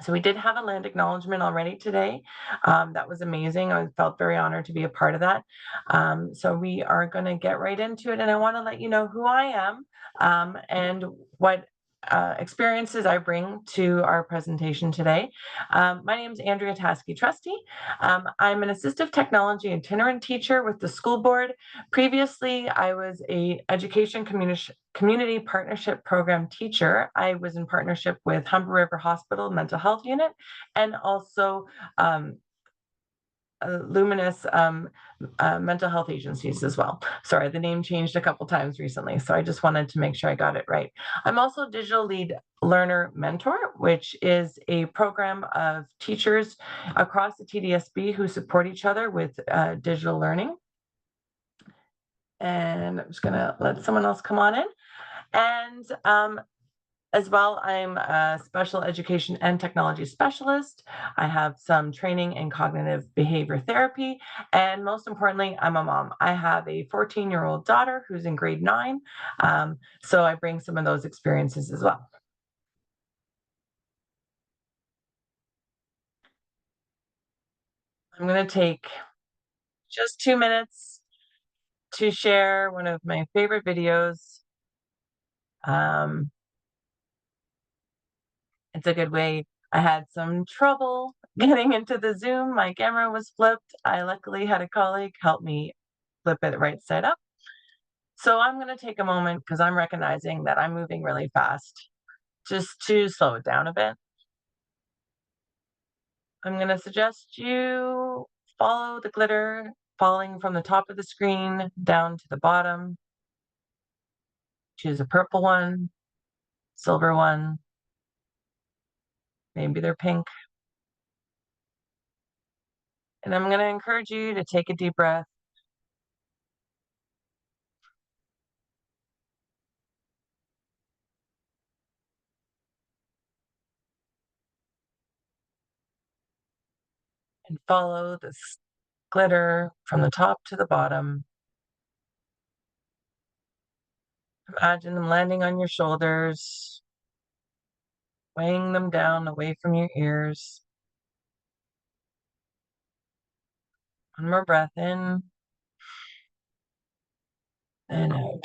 So we did have a land acknowledgement already today. That was amazing. I felt very honored to be a part of that. So we are going to get right into it, and I want to let you know who I am and what experiences I bring to our presentation today. My name is Andrea Taskey Trusty. I'm an assistive technology itinerant teacher with the school board. Previously, I was a education community partnership program teacher. I was in partnership with Humber River Hospital Mental Health Unit and also um, Luminous mental health agencies as well. Sorry, the name changed a couple times recently, so I just wanted to make sure I got it right. I'm also Digital Lead Learner Mentor, which is a program of teachers across the TDSB who support each other with digital learning. And I'm just going to let someone else come on in. And as well, I'm a special education and technology specialist. I have some training in cognitive behavior therapy. And most importantly, I'm a mom. I have a 14-year-old daughter who's in grade 9. So I bring some of those experiences as well. I'm going to take just 2 minutes to share one of my favorite videos. Um, it's a good way. I had some trouble getting into the Zoom. My camera was flipped. I luckily had a colleague help me flip it right side up. So I'm going to take a moment because I'm recognizing that I'm moving really fast just to slow it down a bit. I'm going to suggest you follow the glitter falling from the top of the screen down to the bottom. Choose a purple one, silver one, maybe they're pink. And I'm going to encourage you to take a deep breath and follow this glitter from the top to the bottom. Imagine them landing on your shoulders, weighing them down away from your ears. One more breath in and out.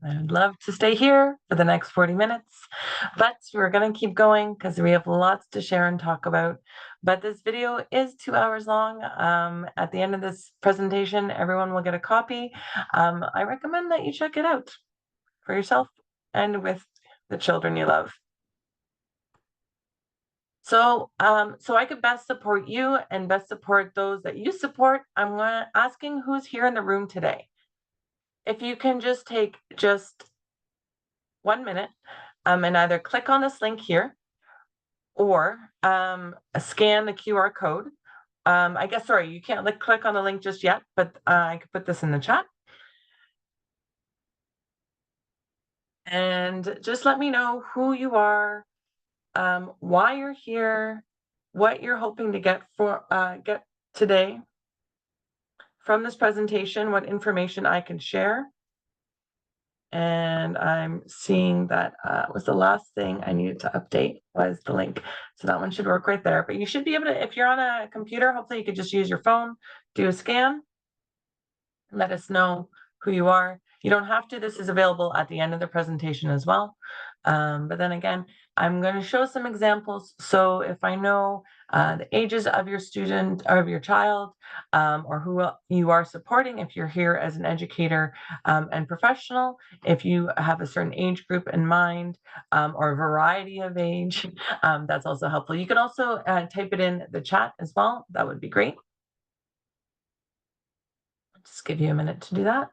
I'd love to stay here for the next 40 minutes, but we're going to keep going because we have lots to share and talk about. But this video is 2 hours long. At the end of this presentation, everyone will get a copy. I recommend that you check it out for yourself and with the children you love. So I could best support you and best support those that you support. I'm asking who's here in the room today. If you can just take just 1 minute and either click on this link here or scan the QR code. I guess, sorry, you can't click on the link just yet, but I could put this in the chat. And just let me know who you are, why you're here, what you're hoping to get today from this presentation, what information I can share. And I'm seeing that was the last thing I needed to update was the link. So that one should work right there. But you should be able to, if you're on a computer, hopefully you could just use your phone, do a scan, let us know who you are. You don't have to. This is available at the end of the presentation as well. But then again, I'm going to show some examples. So if I know the ages of your student or of your child or who you are supporting, if you're here as an educator and professional, if you have a certain age group in mind or a variety of age, that's also helpful. You can also type it in the chat as well. That would be great. Just give you a minute to do that.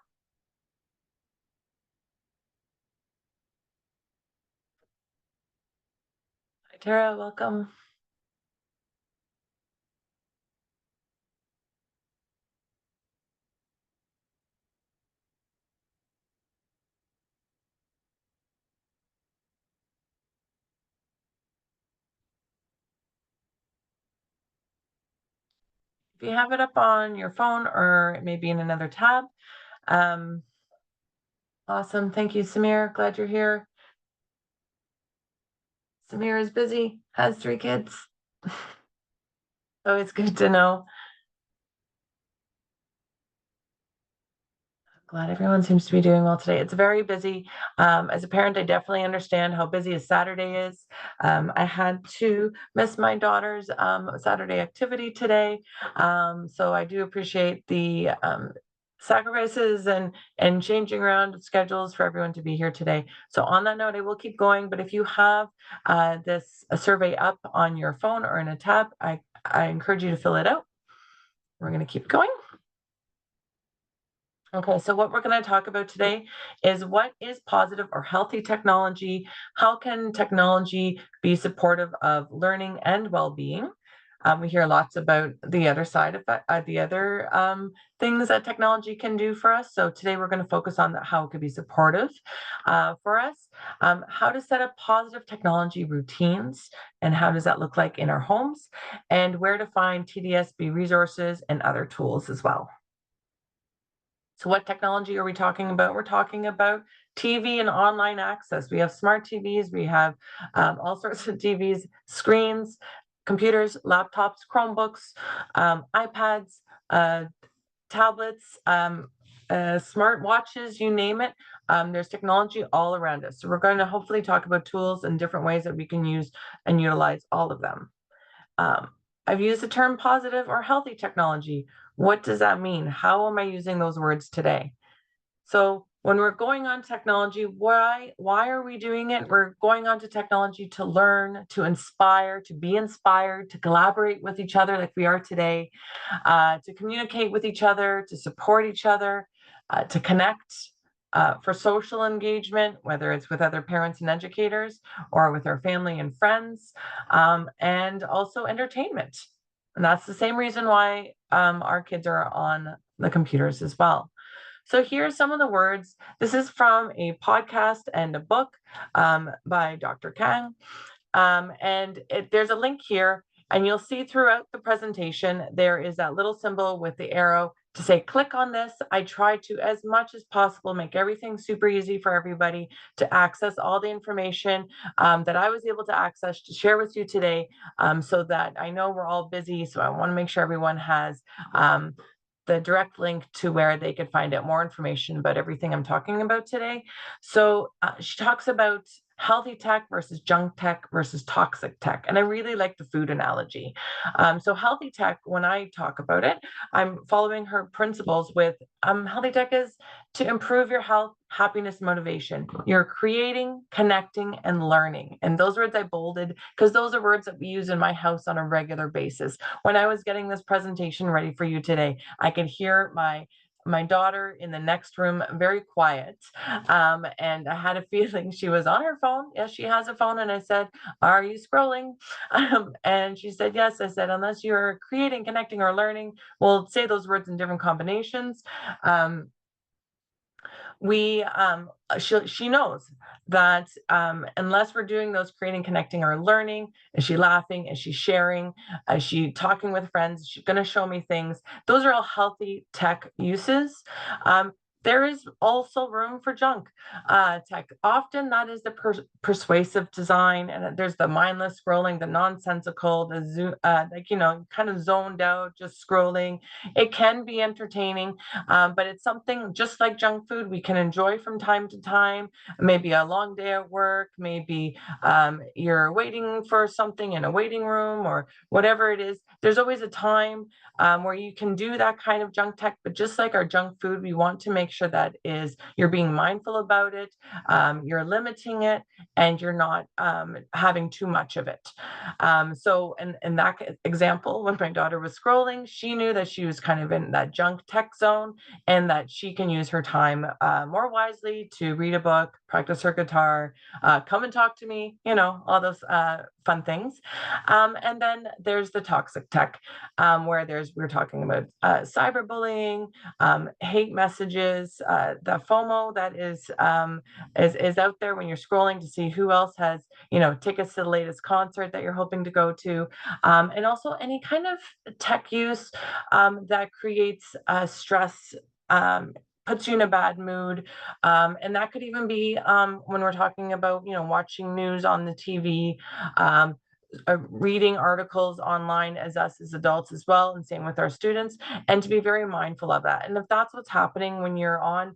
Hi, Tara, welcome. If you have it up on your phone or maybe in another tab, um, Awesome. Thank you, Samir. Glad you're here. Samir is busy, has 3 kids. So it's good to know. Glad everyone seems to be doing well today. It's very busy. As a parent, I definitely understand how busy a Saturday is. I had to miss my daughter's Saturday activity today. So I do appreciate the sacrifices and changing around schedules for everyone to be here today. So on that note, I will keep going. But if you have this a survey up on your phone or in a tab, I encourage you to fill it out. We're going to keep going. Okay, so what we're going to talk about today is what is positive or healthy technology? How can technology be supportive of learning and well-being? We hear lots about the other side of that, the other things that technology can do for us. So today we're going to focus on how it could be supportive for us, how to set up positive technology routines, and how does that look like in our homes, and where to find TDSB resources and other tools as well. So what technology are we talking about? We're talking about TV and online access. We have smart TVs, we have all sorts of TVs, screens, computers, laptops, Chromebooks, iPads, tablets, smart watches, you name it. There's technology all around us. So we're going to hopefully talk about tools and different ways that we can use and utilize all of them. Um, I've used the term positive or healthy technology. What does that mean? How am I using those words today? So when we're going on technology, why are we doing it? We're going on to technology to learn, to inspire, to be inspired, to collaborate with each other like we are today, to communicate with each other, to support each other, to connect, for social engagement, whether it's with other parents and educators or with our family and friends, and also entertainment. And that's the same reason why our kids are on the computers as well. So here's some of the words. This is from a podcast and a book by Dr. Kang. There's a link here, and you'll see throughout the presentation, there is that little symbol with the arrow to say, click on this. I try to, as much as possible, make everything super easy for everybody to access all the information that I was able to access to share with you today, so that I know we're all busy. So I want to make sure everyone has the direct link to where they could find out more information about everything I'm talking about today. So she talks about healthy tech versus junk tech versus toxic tech. And I really like the food analogy. So healthy tech, when I talk about it, I'm following her principles with healthy tech is to improve your health, happiness, motivation. You're creating, connecting, and learning. And those words I bolded because those are words that we use in my house on a regular basis. When I was getting this presentation ready for you today, I could hear my daughter in the next room very quiet, and I had a feeling she was on her phone. Yes, she has a phone. And I said, are you scrolling? And she said yes. I said, unless you're creating, connecting, or learning, we'll say those words in different combinations. We she knows that unless we're doing those creating, connecting, or learning, is she laughing, is she sharing, is she talking with friends, is she going to show me things? Those are all healthy tech uses. There is also room for junk tech. Often that is the persuasive design, and there's the mindless scrolling, the nonsensical, the kind of zoned out, just scrolling. It can be entertaining, but it's something just like junk food we can enjoy from time to time. Maybe a long day at work, maybe you're waiting for something in a waiting room or whatever it is. There's always a time where you can do that kind of junk tech, but just like our junk food, we want to make sure that is you're being mindful about it, you're limiting it, and you're not having too much of it. So in that example, when my daughter was scrolling, she knew that she was kind of in that junk tech zone and that she can use her time more wisely to read a book, practice her guitar, come and talk to me, all those fun things. And then there's the toxic tech, where we're talking about cyberbullying, hate messages, the FOMO that is out there when you're scrolling to see who else has, tickets to the latest concert that you're hoping to go to, and also any kind of tech use that creates stress puts you in a bad mood. And that could even be when we're talking about, watching news on the TV, um, reading articles online as us as adults as well, and same with our students, and to be very mindful of that. And if that's what's happening when you're on,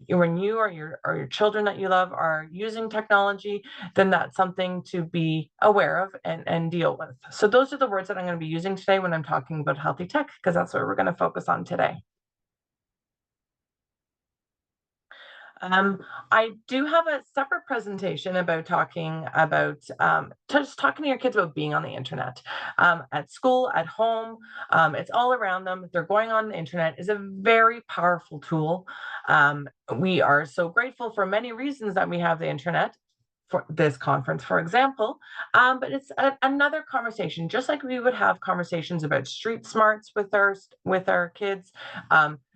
when you or your children that you love are using technology, then that's something to be aware of and deal with. So those are the words that I'm going to be using today when I'm talking about healthy tech, because that's what we're going to focus on today. Um, I do have a separate presentation about talking about just talking to your kids about being on the internet, at school, at home. It's all around them. They're going on the internet is a very powerful tool. We are so grateful for many reasons that we have the internet for this conference, for example. But it's another conversation, just like we would have conversations about street smarts with our kids,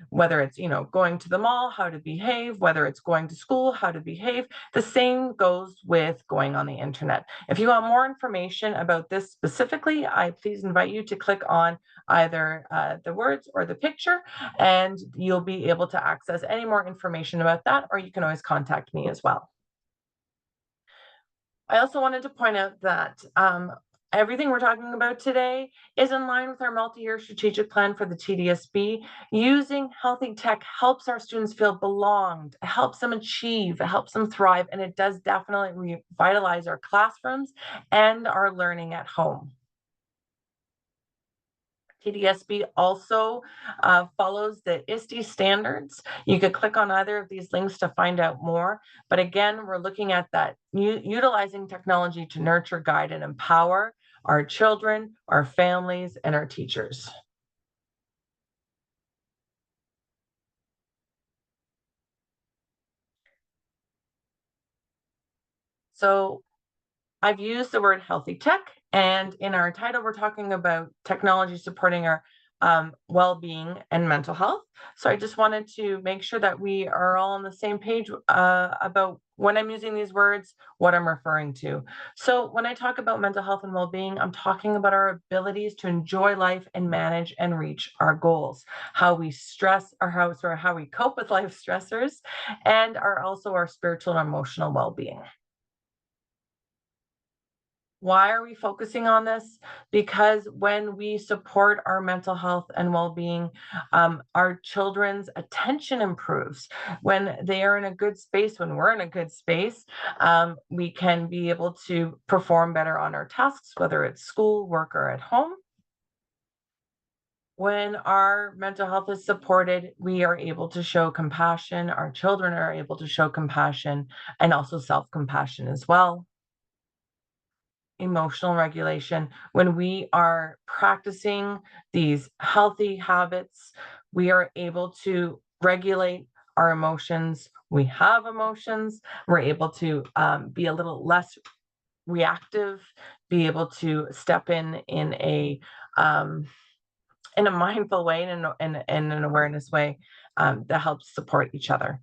whether it's going to the mall, how to behave, whether it's going to school, how to behave. The same goes with going on the internet. If you want more information about this specifically, I please invite you to click on either the words or the picture, and you'll be able to access any more information about that, or you can always contact me as well. I also wanted to point out that everything we're talking about today is in line with our multi-year strategic plan for the TDSB. Using healthy tech helps our students feel belonged, it helps them achieve, it helps them thrive, and it does definitely revitalize our classrooms and our learning at home. TDSB also follows the ISTE standards. You could click on either of these links to find out more. But again, we're looking at that utilizing technology to nurture, guide, and empower our children, our families, and our teachers. So I've used the word healthy tech, and in our title, we're talking about technology supporting our well-being and mental health. So I just wanted to make sure that we are all on the same page about when I'm using these words, what I'm referring to. So when I talk about mental health and well-being, I'm talking about our abilities to enjoy life and manage and reach our goals, how we stress, or how we cope with life stressors, and also our spiritual and emotional well-being. Why are we focusing on this? Because when we support our mental health and well-being, our children's attention improves. When they are in a good space, when we're in a good space, we can be able to perform better on our tasks, whether it's school, work, or at home. When our mental health is supported, we are able to show compassion. Our children are able to show compassion and also self-compassion as well. Emotional regulation. When we are practicing these healthy habits, we are able to regulate our emotions. We have emotions. We're able to be a little less reactive, be able to step um, in a mindful way and in an awareness way that helps support each other.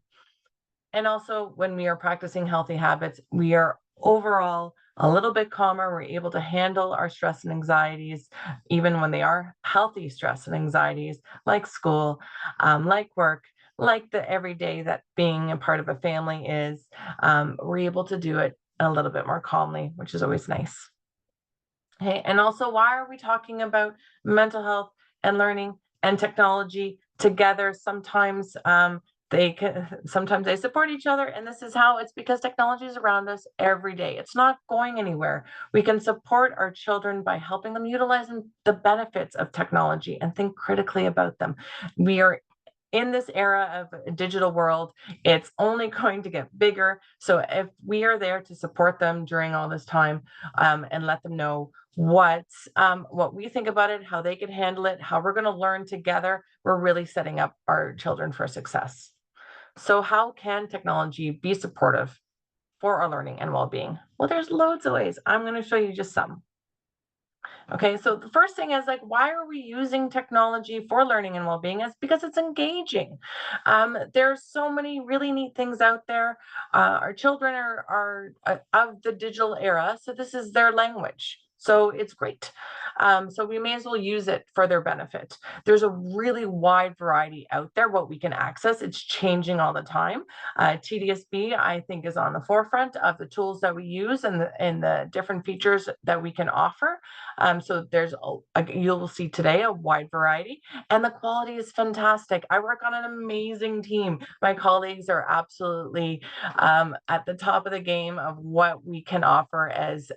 And also, when we are practicing healthy habits, we are overall a little bit calmer. We're able to handle our stress and anxieties, even when they are healthy stress and anxieties, like school, like work, like the everyday that being a part of a family is. We're able to do it a little bit more calmly, which is always nice. Okay, and also, why are we talking about mental health and learning and technology together? Sometimes they support each other, and this is how it's because technology is around us every day. It's not going anywhere. We can support our children by helping them utilizing the benefits of technology and think critically about them. We are in this era of a digital world, it's only going to get bigger. So if we are there to support them during all this time, and let them know what we think about it, how they can handle it, how we're going to learn together, we're really setting up our children for success. So how can technology be supportive for our learning and well-being? Well, there's loads of ways. I'm going to show you just some. Okay, so the first thing is like, why are we using technology for learning and well-being? Is because it's engaging. There's so many really neat things out there. Our children are of the digital era, so this is their language. So it's great. So we may as well use it for their benefit. There's a really wide variety out there what we can access. It's changing all the time. TDSB, I think, is on the forefront of the tools that we use and the different features that we can offer. So you'll see today a wide variety, and the quality is fantastic. I work on an amazing team. My colleagues are absolutely at the top of the game of what we can offer as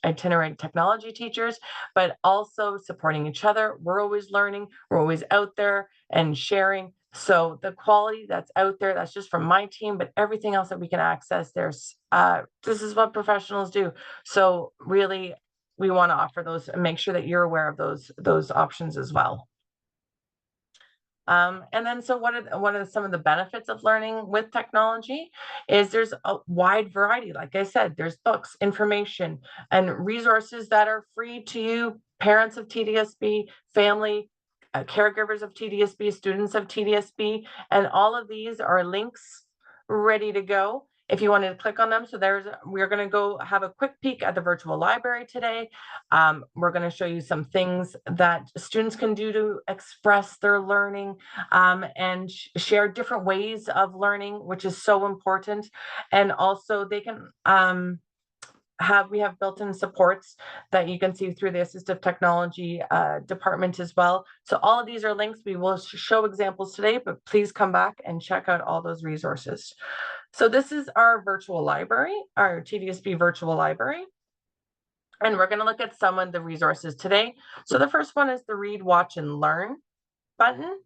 itinerant technology teachers, but also supporting each other. We're always learning, we're always out there and sharing. So the quality that's out there, that's just from my team, but everything else that we can access, this is what professionals do. So really, we want to offer those and make sure that you're aware of those options as well. And then, so what are some of the benefits of learning with technology? Is there's a wide variety. Like I said, there's books, information, and resources that are free to you, parents of TDSB, family, caregivers of TDSB, students of TDSB, and all of these are links ready to go. If you wanted to click on them, so we're going to go have a quick peek at the virtual library today. We're going to show you some things that students can do to express their learning and share different ways of learning, which is so important. And also they can we have built-in supports that you can see through the assistive technology department as well. So all of these are links. We will show examples today, but please come back and check out all those resources. So this is our virtual library, our TDSB virtual library. And we're going to look at some of the resources today. So the first one is the Read, Watch, and Learn button.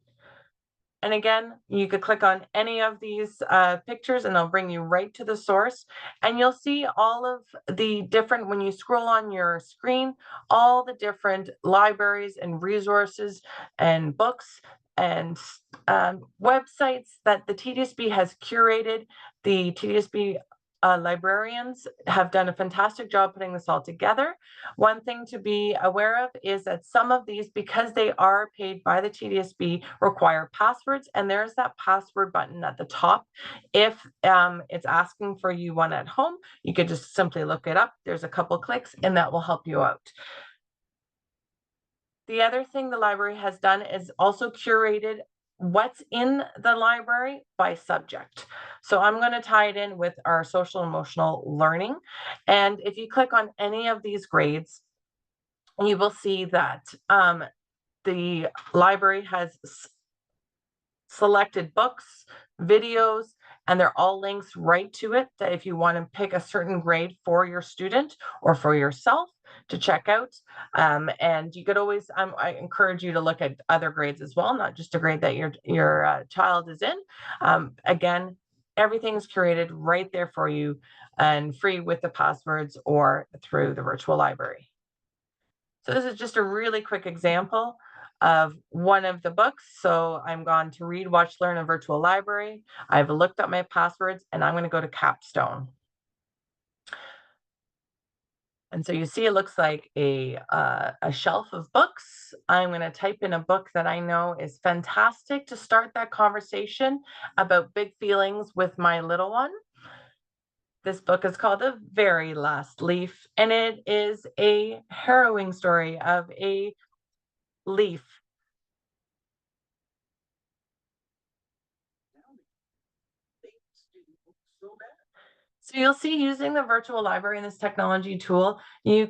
And again, you could click on any of these pictures and they'll bring you right to the source. And you'll see all of the different, when you scroll on your screen, all the different libraries and resources and books and websites that the TDSB has curated. The TDSB librarians have done a fantastic job putting this all together. One thing to be aware of is that some of these, because they are paid by the TDSB, require passwords, and there's that password button at the top. If it's asking for you one at home, you could just simply look it up. There's a couple clicks, and that will help you out. The other thing the library has done is also curated what's in the library by subject. So I'm going to tie it in with our social emotional learning. And if you click on any of these grades, you will see that the library has selected books, videos, and they're all links right to it that if you want to pick a certain grade for your student or for yourself to check out. And you could always, I encourage you to look at other grades as well, not just a grade that your child is in. Again, everything's curated right there for you and free with the passwords or through the virtual library. So this is just a really quick example of one of the books. So I'm going to Read, Watch, Learn, a virtual library. I've looked up my passwords and I'm going to go to Capstone. And so you see, it looks like a shelf of books. I'm going to type in a book that I know is fantastic to start that conversation about big feelings with my little one. This book is called The Very Last Leaf, and it is a harrowing story of a leaf. So you'll see, using the virtual library and this technology tool, your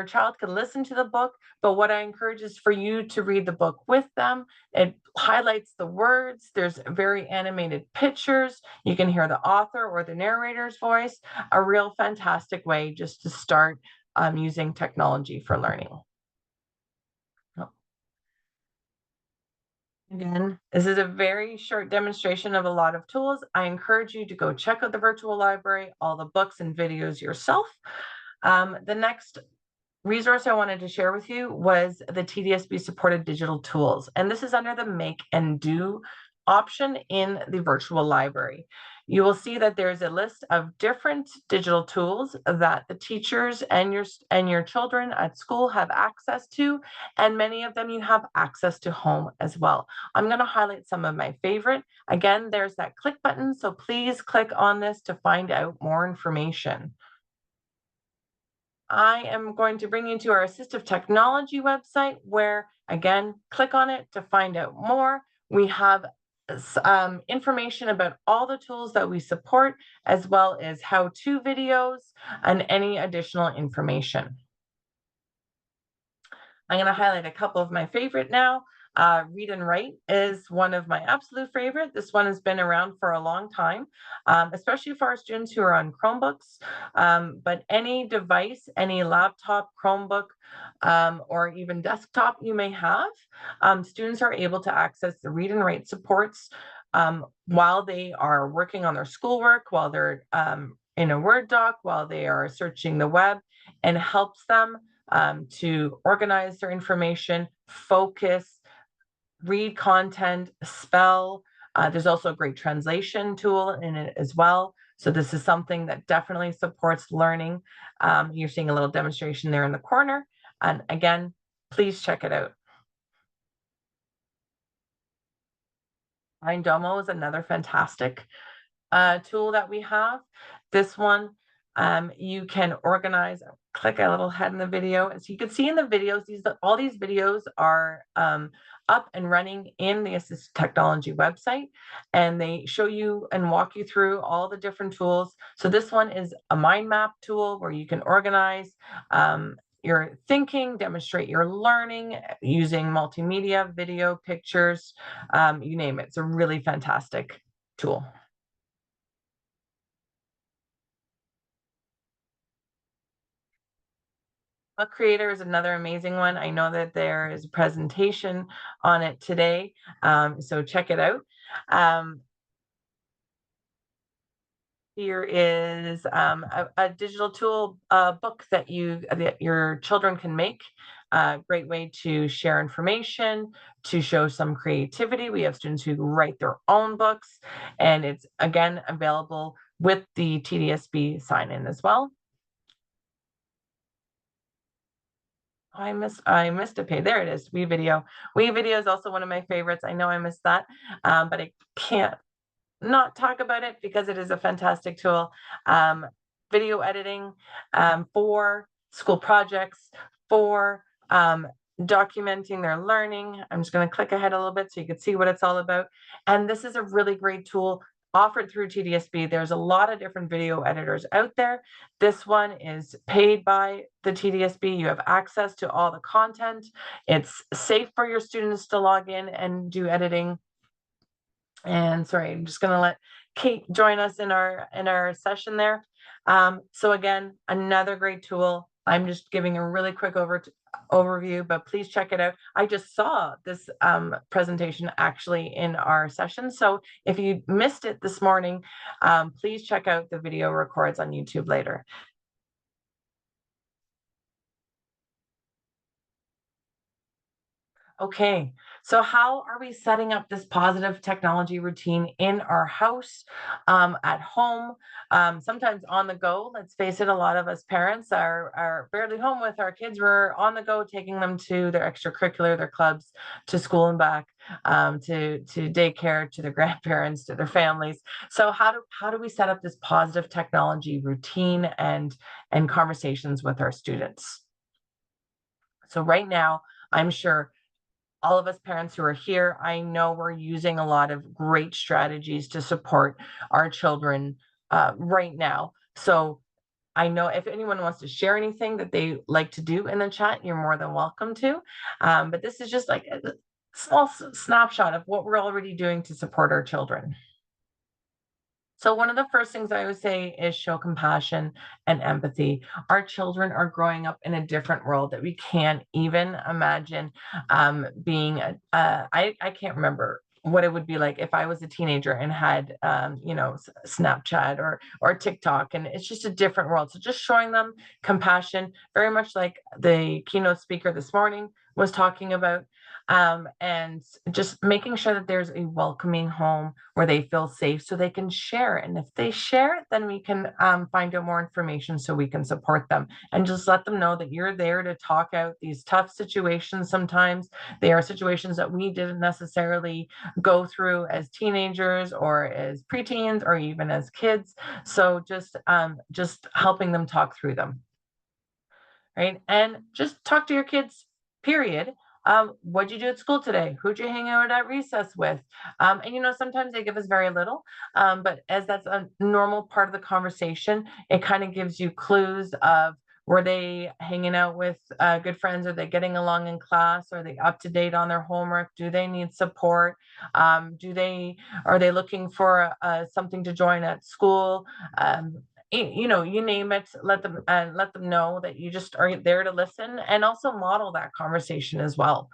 child can listen to the book, but what I encourage is for you to read the book with them. It highlights the words. There's very animated pictures. You can hear the author or the narrator's voice. A real fantastic way just to start using technology for learning. Again, this is a very short demonstration of a lot of tools. I encourage you to go check out the virtual library, all the books and videos yourself. The next resource I wanted to share with you was the TDSB supported digital tools. And this is under the Make and Do option in the virtual library. You will see that there's a list of different digital tools that the teachers and your children at school have access to, and many of them you have access to home as well. I'm going to highlight some of my favorite. Again, there's that click button, so please click on this to find out more information. I am going to bring you to our assistive technology website where, again, click on it to find out more. We have information about all the tools that we support, as well as how-to videos and any additional information. I'm going to highlight a couple of my favorite now. Read and Write is one of my absolute favorite. This one has been around for a long time, especially for our students who are on Chromebooks. But any device, any laptop, Chromebook, or even desktop you may have, students are able to access the Read and Write supports while they are working on their schoolwork, while they're in a Word doc, while they are searching the web, and helps them to organize their information, focus, read content, spell. There's also a great translation tool in it as well. So this is something that definitely supports learning. You're seeing a little demonstration there in the corner. And again, please check it out. Domo is another fantastic tool that we have. This one, you can organize, click a little head in the video. As you can see in the videos, all these videos are up and running in the Assistive Technology website, and they show you and walk you through all the different tools. So this one is a mind map tool where you can organize your thinking, demonstrate your learning using multimedia, video, pictures, you name it. It's a really fantastic tool. Book Creator is another amazing one. I know that there is a presentation on it today, so check it out. Here is a digital tool book that your children can make. Great way to share information, to show some creativity. We have students who write their own books, and it's again available with the TDSB sign-in as well. I missed a page. There it is. WeVideo. WeVideo is also one of my favorites. I know I missed that, but I can't not talk about it because it is a fantastic tool. Video editing for school projects, for documenting their learning. I'm just going to click ahead a little bit so you can see what it's all about. And this is a really great tool offered through TDSB. There's a lot of different video editors out there. This one is paid by the TDSB. You have access to all the content. It's safe for your students to log in and do editing. And sorry, I'm just going to let Kate join us in our session there. So again, another great tool. I'm just giving a really quick overview, but please check it out. I just saw this presentation actually in our session. So if you missed it this morning, please check out the video records on YouTube later. Okay, so how are we setting up this positive technology routine in our house, at home, sometimes on the go? Let's face it, a lot of us parents are barely home with our kids. We're on the go, taking them to their extracurricular, their clubs, to school and back, to daycare, to their grandparents, to their families. So how do we set up this positive technology routine and conversations with our students? So right now, I'm sure all of us parents who are here, I know we're using a lot of great strategies to support our children right now. So I know if anyone wants to share anything that they like to do in the chat, you're more than welcome to. But this is just like a small snapshot of what we're already doing to support our children. So one of the first things I would say is show compassion and empathy. Our children are growing up in a different world that we can't even imagine being. I can't remember what it would be like if I was a teenager and had Snapchat or TikTok, and it's just a different world. So just showing them compassion, very much like the keynote speaker this morning was talking about, and just making sure that there's a welcoming home where they feel safe so they can share. And if they share, then we can find out more information so we can support them and just let them know that you're there to talk out these tough situations. Sometimes they are situations that we didn't necessarily go through as teenagers or as preteens or even as kids. So just helping them talk through them. right? And just talk to your kids, period. What'd you do at school today? Who'd you hang out at recess with? And sometimes they give us very little, but as that's a normal part of the conversation, it kind of gives you clues of, were they hanging out with good friends? Are they getting along in class? Are they up to date on their homework? Do they need support? Are they looking for something to join at school? You name it. Let them know that you just are there to listen, and also model that conversation as well.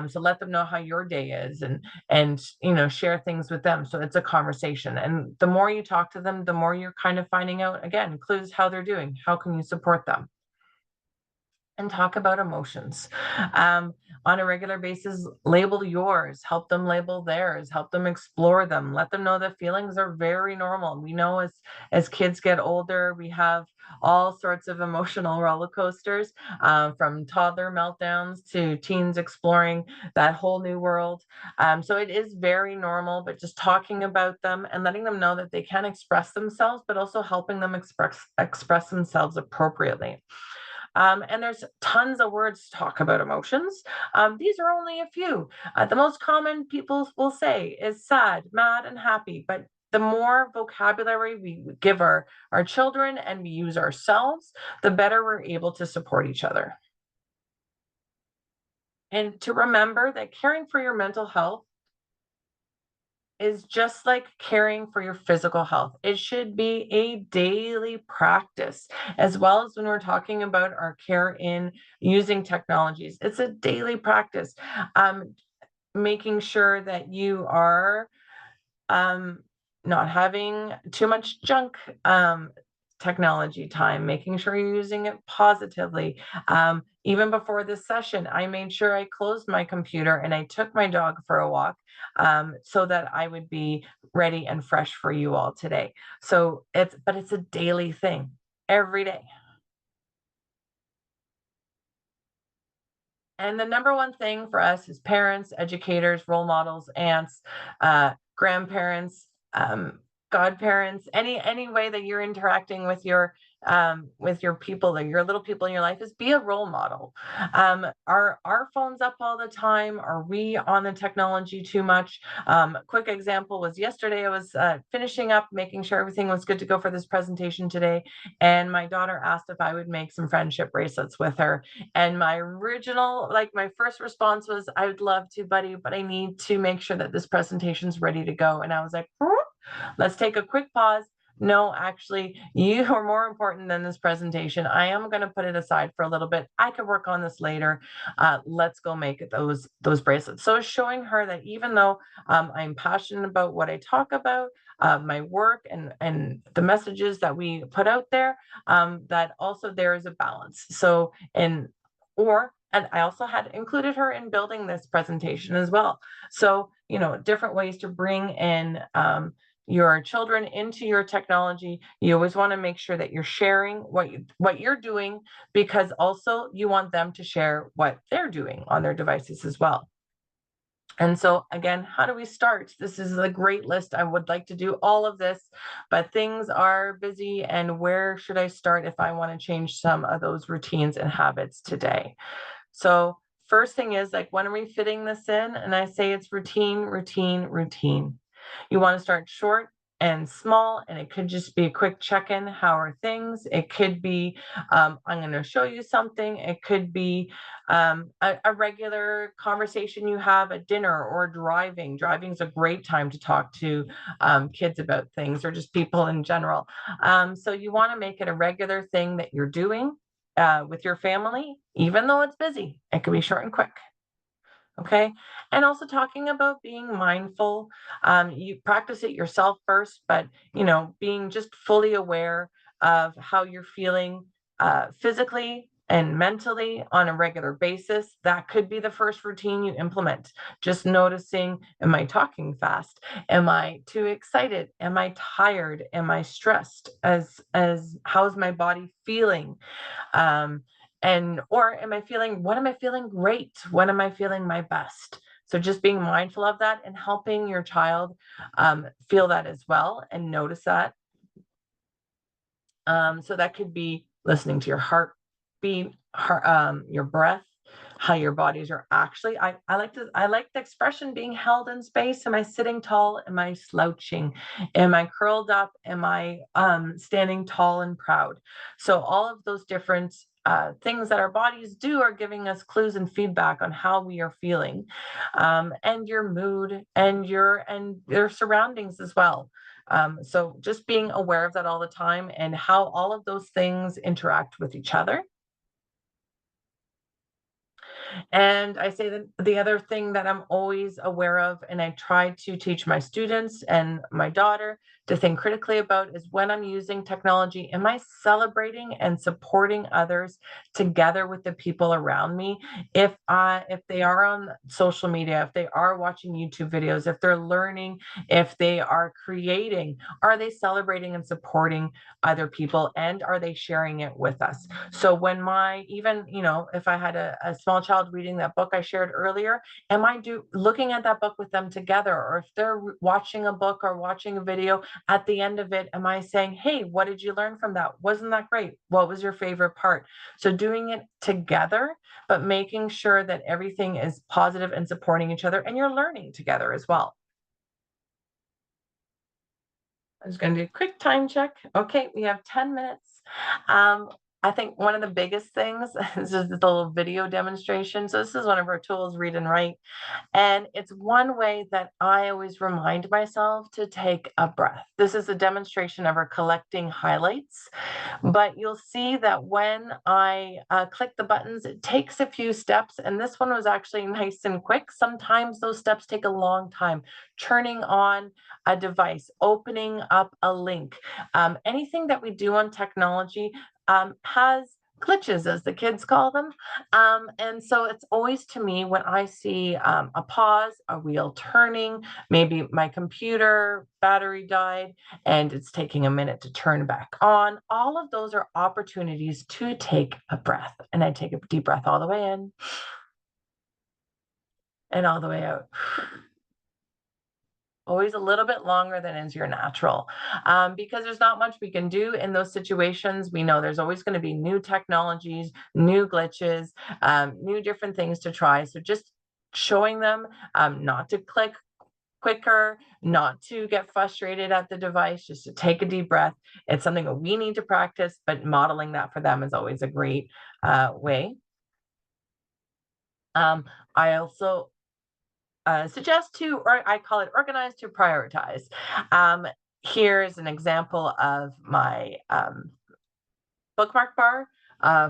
So let them know how your day is, and share things with them, so it's a conversation. And the more you talk to them, the more you're kind of finding out, again, clues, how they're doing, how can you support them. And talk about emotions um, on a regular basis. Label yours, help them label theirs, help them explore them, let them know that feelings are very normal. We know as kids get older, we have all sorts of emotional roller coasters, from toddler meltdowns to teens exploring that whole new world. So it is very normal, but just talking about them and letting them know that they can express themselves, but also helping them express themselves appropriately. And there's tons of words to talk about emotions. These are only a few. The most common people will say is sad, mad, and happy. But the more vocabulary we give our children and we use ourselves, the better we're able to support each other. And to remember that caring for your mental health is just like caring for your physical health. It should be a daily practice, as well as when we're talking about our care in using technologies. It's a daily practice. Making sure that you are um, not having too much junk technology time, making sure you're using it positively. Even before this session, I made sure I closed my computer and I took my dog for a walk, so that I would be ready and fresh for you all today. But it's a daily thing every day. And the number one thing for us as parents, educators, role models, aunts, grandparents, godparents, any way that you're interacting with your people and your little people in your life, is be a role model. Are our phones up all the time? Are we on the technology too much? Quick example was yesterday. I was finishing up, making sure everything was good to go for this presentation today, and my daughter asked if I would make some friendship bracelets with her. And my first response was, I would love to, buddy, but I need to make sure that this presentation's ready to go. And I was like, let's take a quick pause. No, actually, you are more important than this presentation. I am going to put it aside for a little bit. I could work on this later. Let's go make those bracelets. So showing her that even though I'm passionate about what I talk about, my work and the messages that we put out there, that also there is a balance. And I also had included her in building this presentation as well. So, different ways to bring in your children into your technology. You always want to make sure that you're sharing what you're doing, because also you want them to share what they're doing on their devices as well. And so again, how do we start? This is a great list. I would like to do all of this, but things are busy. And where should I start if I want to change some of those routines and habits today? So first thing is, like, when are we fitting this in? And I say it's routine, routine, routine. You want to start short and small, and it could just be a quick check-in. How are things? It could be, I'm going to show you something. It could be a regular conversation you have at dinner or driving. Driving is a great time to talk to kids about things, or just people in general. So you want to make it a regular thing that you're doing with your family, even though it's busy. It can be short and quick. Okay. And also talking about being mindful. You practice it yourself first, but being just fully aware of how you're feeling physically and mentally on a regular basis. That could be the first routine you implement. Just noticing, am I talking fast? Am I too excited? Am I tired? Am I stressed? As how's my body feeling? um, or what am I feeling great? When am I feeling my best? So just being mindful of that and helping your child feel that as well and notice that. So that could be listening to your heartbeat, heartbeat, your breath, how your bodies are actually. I like the expression being held in space. Am I sitting tall? Am I slouching? Am I curled up? Am I standing tall and proud? So all of those different things that our bodies do are giving us clues and feedback on how we are feeling, and your mood and your surroundings as well. So just being aware of that all the time and how all of those things interact with each other. And I say that the other thing that I'm always aware of, and I try to teach my students and my daughter to think critically about, is when I'm using technology, am I celebrating and supporting others together with the people around me? If they are on social media, if they are watching YouTube videos, if they're learning, if they are creating, are they celebrating and supporting other people, and are they sharing it with us? So when even, if I had a small child reading that book I shared earlier, am I looking at that book with them together? Or if they're watching a book or watching a video, at the end of it, am I saying, hey, what did you learn from that? Wasn't that great? What was your favorite part? So doing it together, but making sure that everything is positive and supporting each other, and you're learning together as well. I'm just going to do a quick time check. Okay, we have 10 minutes. Um, I think one of the biggest things is just this little video demonstration. So this is one of our tools, Read and Write. And it's one way that I always remind myself to take a breath. This is a demonstration of our collecting highlights. But you'll see that when I click the buttons, it takes a few steps. And this one was actually nice and quick. Sometimes those steps take a long time. Turning on a device, opening up a link, anything that we do on technology has glitches, as the kids call them. And so it's always, to me, when I see a pause, a wheel turning, maybe my computer battery died and it's taking a minute to turn back on, all of those are opportunities to take a breath. And I take a deep breath all the way in and all the way out. Always a little bit longer than is your natural, because there's not much we can do in those situations. We know there's always going to be new technologies, new glitches, new different things to try. So just showing them not to click quicker, not to get frustrated at the device, just to take a deep breath. It's something that we need to practice, but modeling that for them is always a great way. I also suggest or I call it organize to prioritize. Um, Here's an example of my bookmark bar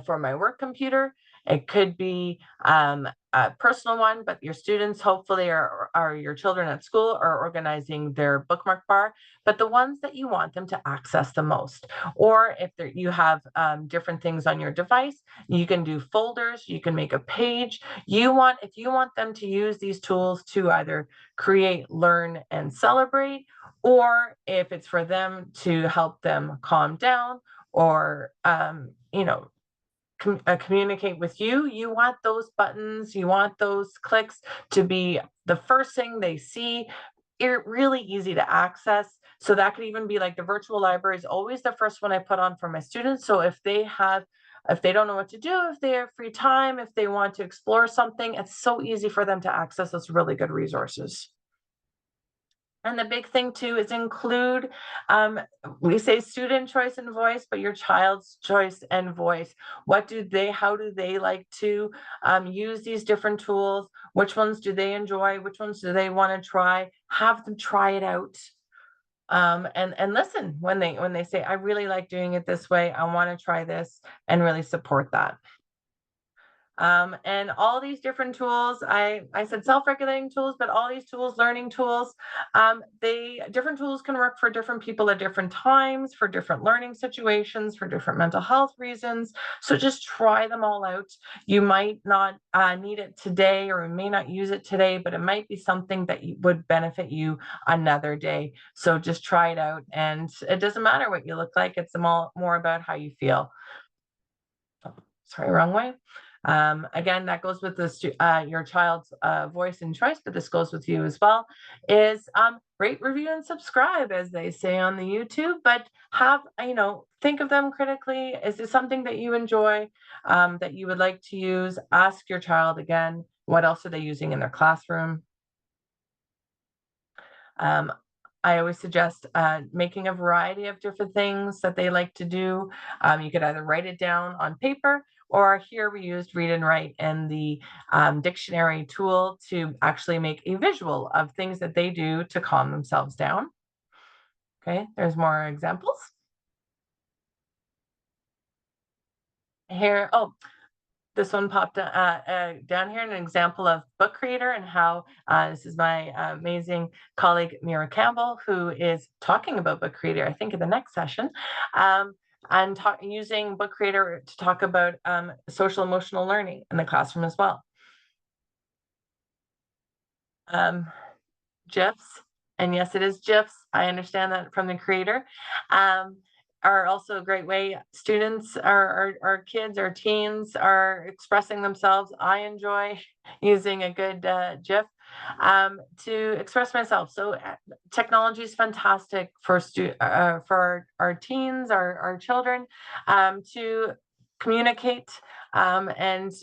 for my work computer. It could be a personal one, but your students hopefully are your children at school are organizing their bookmark bar, but the ones that you want them to access the most. Or if you have different things on your device, you can do folders, you can make a page. If you want them to use these tools to either create, learn, and celebrate, or if it's for them to help them calm down or communicate with you, you want those buttons, you want those clicks to be the first thing they see. Really easy to access. So that could even be like the virtual library is always the first one I put on for my students. So if they don't know what to do, if they have free time, if they want to explore something, it's so easy for them to access those really good resources. And the big thing too is include, we say student choice and voice, but your child's choice and voice. How do they like to use these different tools? Which ones do they enjoy? Which ones do they want to try? Have them try it out. And listen when they say, I really like doing it this way. I want to try this, and really support that. And all these different tools, I said self-regulating tools, but all these tools, learning tools, different tools can work for different people at different times, for different learning situations, for different mental health reasons. So just try them all out. You might not need it today, or you may not use it today, but it might be something that would benefit you another day. So just try it out, and it doesn't matter what you look like. It's more about how you feel. Sorry, wrong way. Again, that goes with your child's voice and choice, but this goes with you as well, is rate, review, and subscribe, as they say on the YouTube, but think of them critically. Is this something that you enjoy, that you would like to use? Ask your child again, what else are they using in their classroom? Um, I always suggest making a variety of different things that they like to do. You could either write it down on paper, or here we used Read and Write and the dictionary tool to actually make a visual of things that they do to calm themselves down. Okay, there's more examples. Here, oh, this one popped down here, an example of Book Creator, and how this is my amazing colleague Mira Campbell, who is talking about Book Creator, I think, in the next session, and using Book Creator to talk about social emotional learning in the classroom as well. GIFs, and yes, it is GIFs. I understand that from the creator. Are also a great way students, our kids, our teens are expressing themselves. I enjoy using a good GIF to express myself. So technology is fantastic for our teens, our children, to communicate. And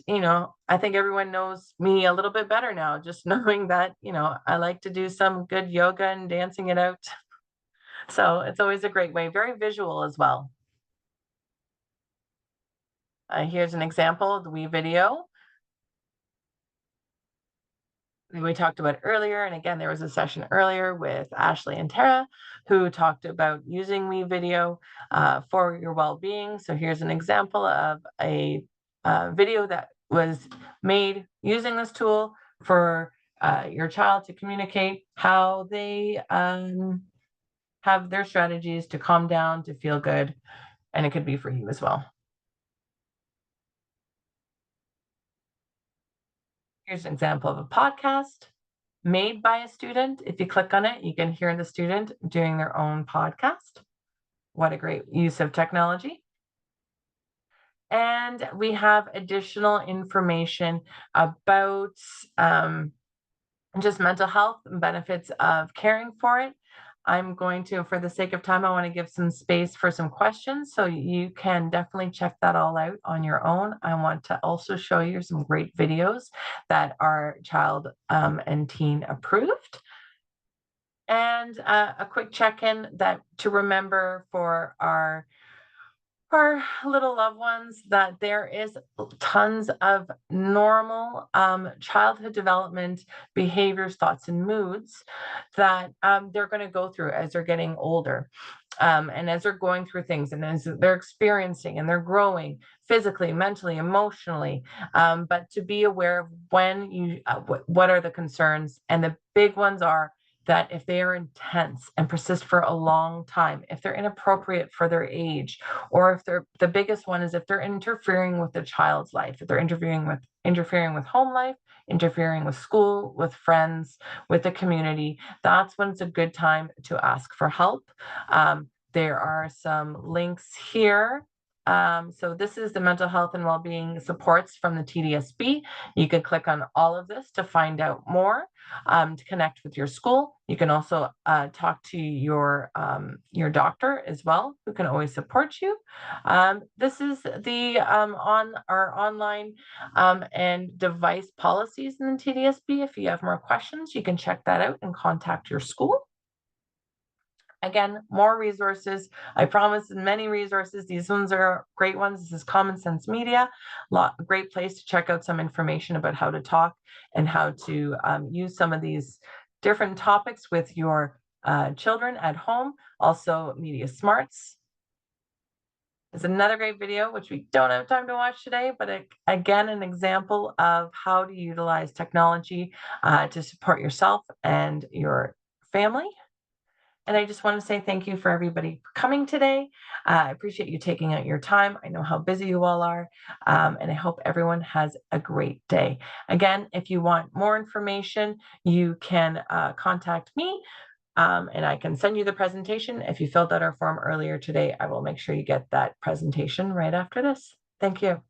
I think everyone knows me a little bit better now, just knowing that I like to do some good yoga and dancing it out. So it's always a great way, very visual as well. Here's an example of the Wii video we talked about earlier. And again, there was a session earlier with Ashley and Tara who talked about using Wii video for your well-being. So here's an example of a video that was made using this tool for your child to communicate how they have their strategies to calm down, to feel good, and it could be for you as well. Here's an example of a podcast made by a student. If you click on it, you can hear the student doing their own podcast. What a great use of technology. And we have additional information about just mental health and benefits of caring for it. I'm going to, for the sake of time, I want to give some space for some questions. So you can definitely check that all out on your own. I want to also show you some great videos that are child and teen approved. And a quick check-in that to remember for our little loved ones, that there is tons of normal childhood development behaviors, thoughts, and moods that they're going to go through as they're getting older. And as they're going through things, and as they're experiencing and they're growing physically, mentally, emotionally, but to be aware of when what are the concerns. And the big ones are that if they are intense and persist for a long time, if they're inappropriate for their age, or if they're, the biggest one is if they're interfering with the child's life, if they're interfering with home life, interfering with school, with friends, with the community, that's when it's a good time to ask for help. There are some links here. So this is the mental health and well-being supports from the TDSB. You can click on all of this to find out more, to connect with your school. You can also talk to your doctor as well, who can always support you. This is the on our online and device policies in the TDSB. If you have more questions, you can check that out and contact your school. Again, more resources. I promise many resources. These ones are great ones. This is Common Sense Media. Great place to check out some information about how to talk and how to use some of these different topics with your children at home. Also, Media Smarts. There's another great video, which we don't have time to watch today, but again, an example of how to utilize technology to support yourself and your family. And I just want to say thank you for everybody for coming today. I appreciate you taking out your time. I know how busy you all are, and I hope everyone has a great day. Again, if you want more information, you can contact me, and I can send you the presentation. If you filled out our form earlier today, I will make sure you get that presentation right after this. Thank you.